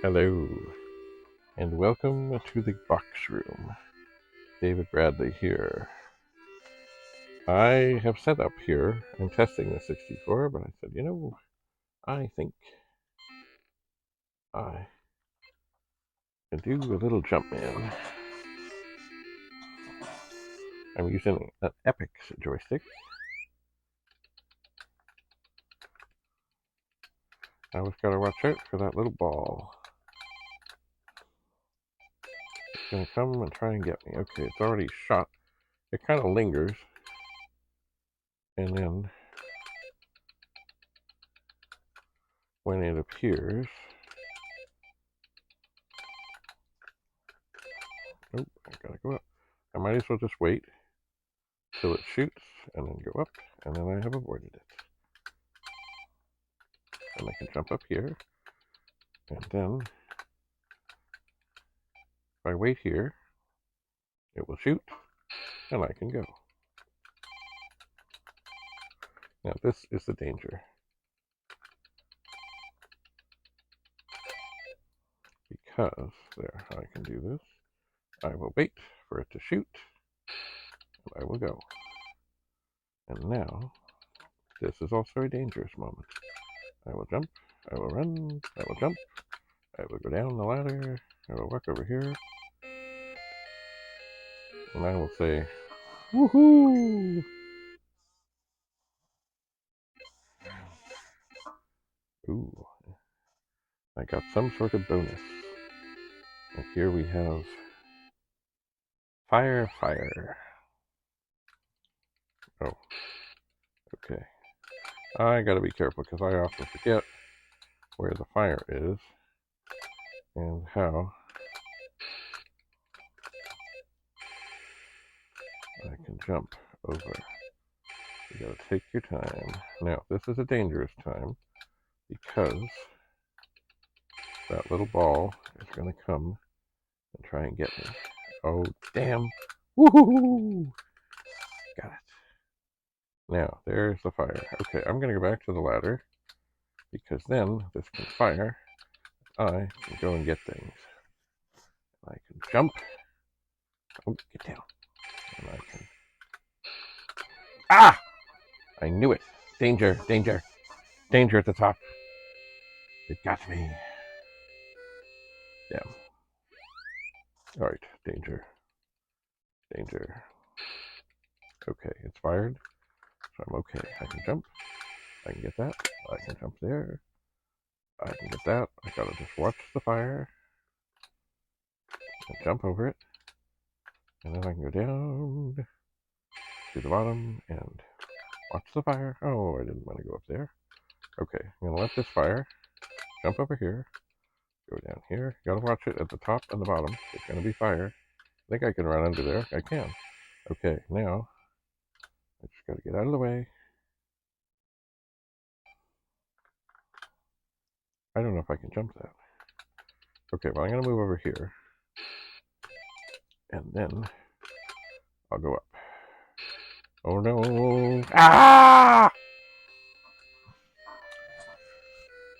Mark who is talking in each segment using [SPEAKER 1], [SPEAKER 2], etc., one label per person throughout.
[SPEAKER 1] Hello, and welcome to the box room. David Bradley here. I have set up here. I'm testing the 64, but I said, I think I can do a little Jumpman. I'm using an Epic joystick. I always gotta watch out for that little ball. It's gonna come and try and get me. Okay, it's already shot. It kind of lingers, and then when it appears, oh, I gotta go up. I might as well just wait till it shoots and then go up, and then I have avoided it. And I can jump up here, and then if I wait here, it will shoot, and I can go. Now this is the danger, because there, I can do this. I will wait for it to shoot, and I will go. And now, this is also a dangerous moment. I will jump, I will run, I will jump, I will go down the ladder, I will walk over here, and I will say, woohoo! Ooh, I got some sort of bonus. And here we have fire, fire. Oh, okay. I gotta be careful because I often forget where the fire is and how I can jump over. You gotta take your time. Now, this is a dangerous time because that little ball is gonna come and try and get me. Oh, damn. Woohoo! Got it. Now, there's the fire. Okay, I'm gonna go back to the ladder because then this can fire. I can go and get things. I can jump. Oh, get down. And I can. Ah! I knew it. Danger, danger, danger at the top. It got me. Damn. Alright, danger. Danger. Okay, it's fired. So I'm okay. I can jump. I can get that. I can jump there. I can get that. I gotta just watch the fire. And jump over it. And then I can go down to the bottom and watch the fire. Oh, I didn't want to go up there. Okay, I'm gonna let this fire. Jump over here. Go down here. You gotta watch it at the top and the bottom. It's gonna be fire. I think I can run under there. I can. Okay, now I just gotta get out of the way. I don't know if I can jump that. Okay, well I'm gonna move over here. And then I'll go up. Oh no. Ah!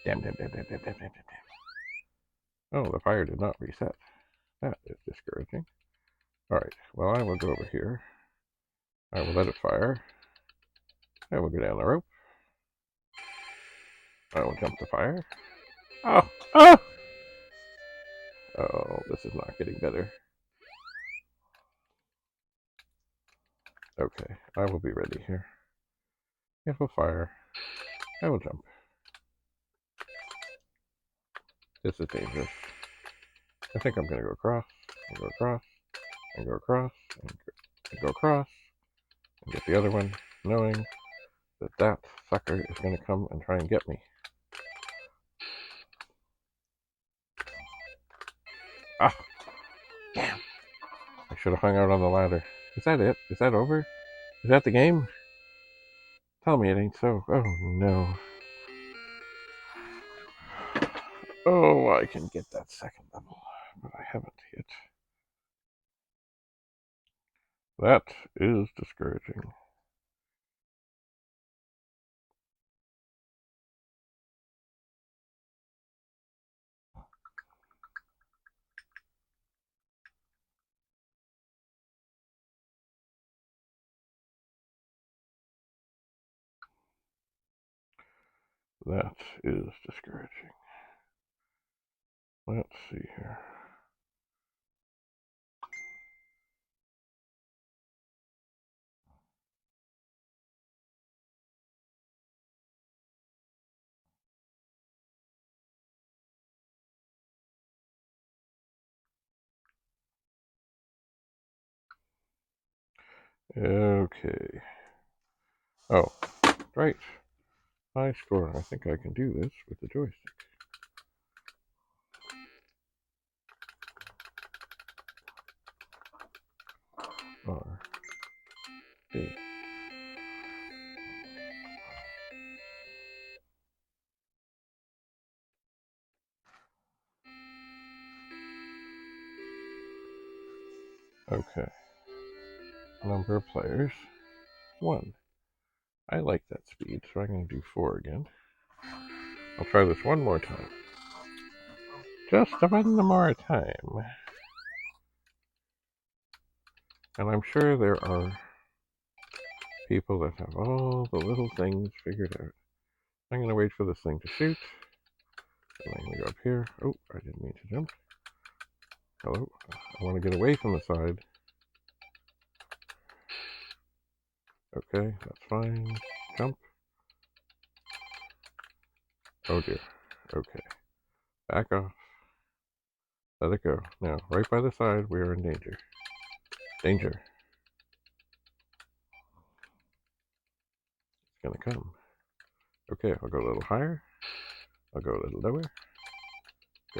[SPEAKER 1] Damn, damn, damn, damn, damn, damn, damn, damn. Oh, the fire did not reset. That is discouraging. Alright, well I will go over here. I will let it fire. I will go down the rope. I will jump the fire. Oh! Oh! Oh, this is not getting better. Okay, I will be ready here. It will fire. I will jump. This is dangerous. I think I'm gonna go across, and go across, and go across, and go across, and get the other one, knowing that that sucker is gonna come and try and get me. Ah! Damn! I should have hung out on the ladder. Is that it? Is that over? Is that the game? Tell me it ain't so. Oh no. Oh, I can get that second level, but I haven't yet. That is discouraging. That is discouraging. Let's see here. Okay. Oh, right. High score. I think I can do this with the joystick. R, D. Okay. Number of players, 1. I like that speed, so I'm going to do 4 again. I'll try this one more time. Just one more time. And I'm sure there are people that have all the little things figured out. I'm going to wait for this thing to shoot. And I'm going to go up here. Oh, I didn't mean to jump. Hello. I want to get away from the side. Okay, that's fine. Jump. Oh dear. Okay. Back off. Let it go. Now, right by the side, we are in danger. Danger. It's gonna come. Okay, I'll go a little higher. I'll go a little lower.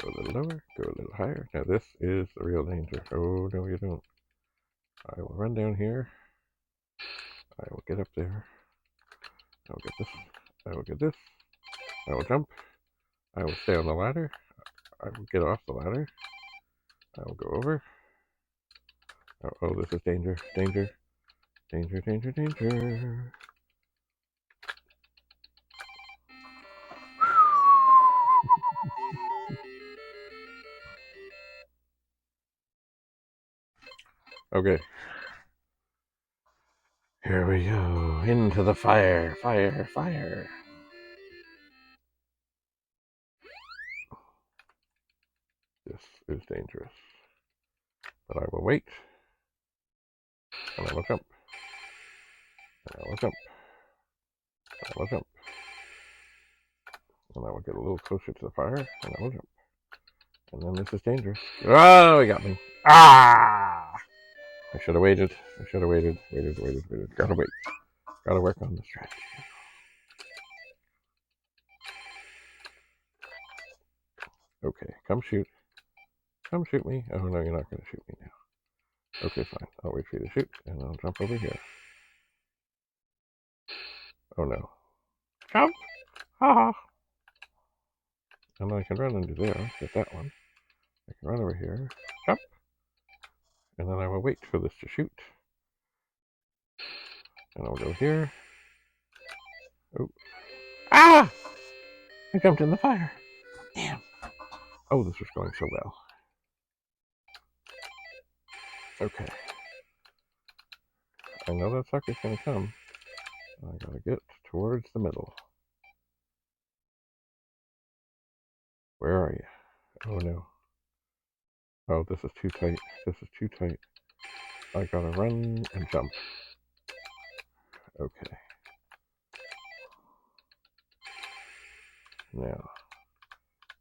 [SPEAKER 1] Go a little lower. Go a little higher. Now this is the real danger. Oh, no you don't. I will run down here. I will get up there. I will get this. I will get this. I will jump. I will stay on the ladder. I will get off the ladder. I will go over. Oh, this is danger. Danger. Danger, danger, danger. Okay. Here we go. Into the fire. Fire, fire. This is dangerous. But I will wait. And I will jump. And I will jump. And I will jump. And I will get a little closer to the fire. And I will jump. And then this is dangerous. Oh, he got me. Ah! I should have waited. I should have waited. Waited. Gotta wait. Gotta work on the strategy. Okay, come shoot. Come shoot me. Oh, no, you're not going to shoot me now. Okay, fine. I'll wait for you to shoot, and I'll jump over here. Oh, no. Jump! Ha ha! And I can run into there. Get that one. I can run over here. Jump! And then I will wait for this to shoot. And I'll go here. Oh. Ah! I jumped in the fire. Damn. Oh, this was going so well. Okay. I know that sucker's going to come. I gotta get towards the middle. Where are you? Oh no. Oh, this is too tight. This is too tight. I gotta run and jump. Okay. Now,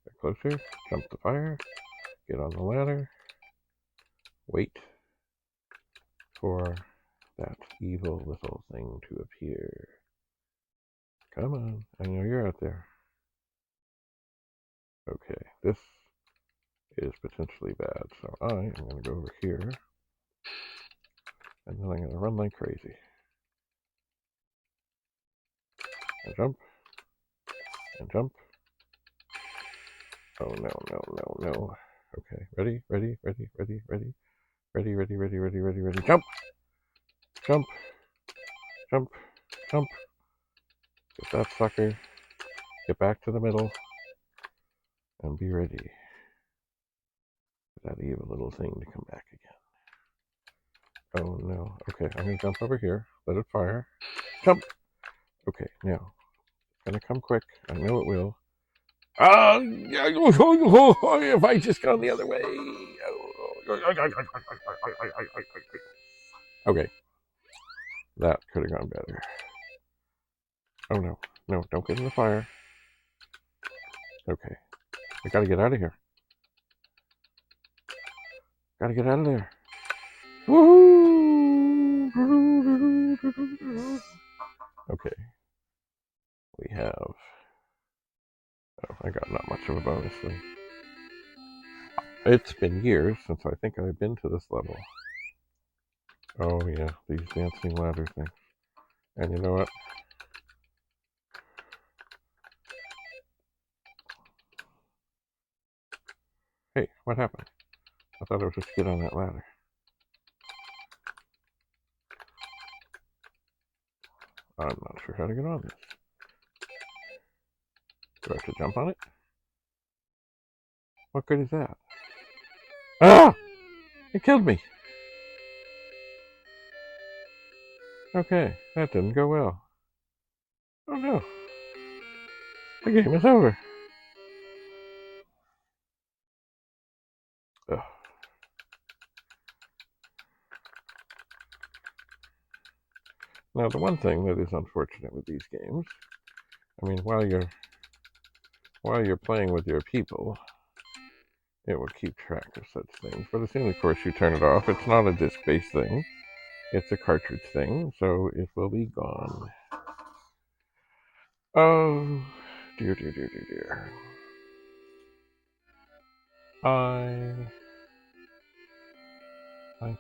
[SPEAKER 1] get closer, jump the fire, get on the ladder, wait for that evil little thing to appear. Come on, I know you're out there. Okay, this is potentially bad, so I am going to go over here, and then I'm going to run like crazy. And jump, and jump. Oh no. Okay, ready, jump, jump, jump, jump. Get that sucker, get back to the middle, and be ready for that evil little thing to come back again. Oh no. Okay, I'm gonna jump over here, let it fire. Jump! Okay, now, gonna come quick. I know it will. Oh, if I just gone the other way. Okay, that could have gone better. Oh no, no, don't get in the fire. Okay, I gotta get out of here. Gotta get out of there. Woohoo! Okay, we have. Oh, I got not much of a bonus thing. It's been years since I think I've been to this level. Oh yeah, these dancing ladder things. And you know what? Hey, what happened? I thought I was just to get on that ladder. I'm not sure how to get on this. Do I have to jump on it? What good is that? Ah! It killed me! Okay, that didn't go well. Oh no. The game is over. Ugh. Now the one thing that is unfortunate with these games, I mean, while you're playing with your people, it will keep track of such things. But as soon as, of course, you turn it off, it's not a disc-based thing. It's a cartridge thing, so it will be gone. Oh, dear, dear, dear, dear, dear. I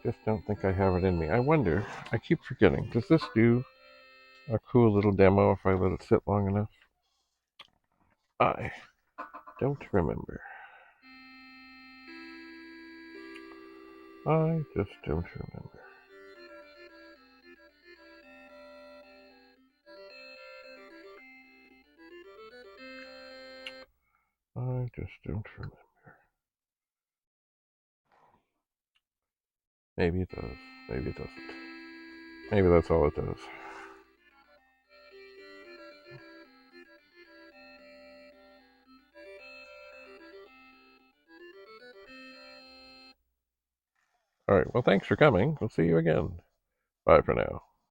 [SPEAKER 1] just don't think I have it in me. I wonder, I keep forgetting, does this do a cool little demo if I let it sit long enough? I don't remember. I just don't remember. I just don't remember. Maybe it does. Maybe it doesn't. Maybe that's all it does. All right, well, thanks for coming. We'll see you again. Bye for now.